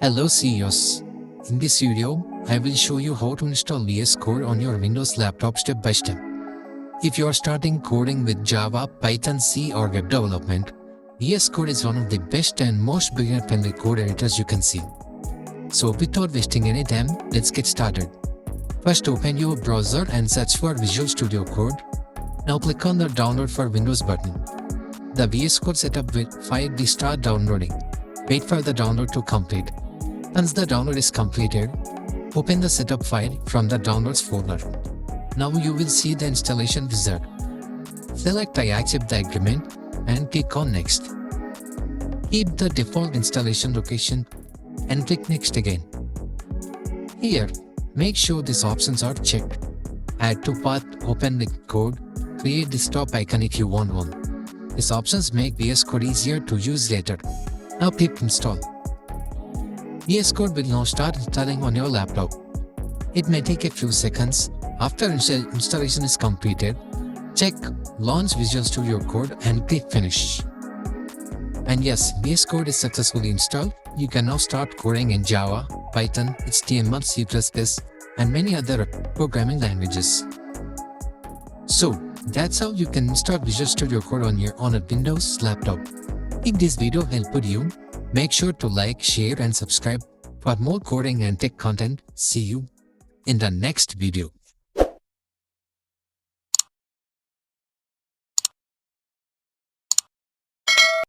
Hello CEOs. In this video, I will show you how to install VS Code on your Windows laptop step by step. If you are starting coding with Java, Python, C or web development, VS Code is one of the best and most beginner-friendly code editors you can see. So without wasting any time, let's get started. First open your browser and search for Visual Studio Code. Now click on the Download for Windows button. The VS Code setup file will start downloading. Wait for the download to complete. Once the download is completed, open the setup file from the Downloads folder. Now you will see the installation wizard. Select I accept the agreement and click on Next. Keep the default installation location and click Next again. Here, make sure these options are checked. Add to path, open the code, create the stop icon if you want one. These options make VS Code easier to use later. Now click Install. VS Code will now start installing on your laptop. It may take a few seconds. After installation is completed, check Launch Visual Studio Code and click Finish. And yes, VS Code is successfully installed. You can now start coding in Java, Python, HTML, C++, and many other programming languages. So, that's how you can install Visual Studio Code on a Windows laptop. If this video helped you, make sure to like, share and subscribe for more coding and tech content. See you in the next video.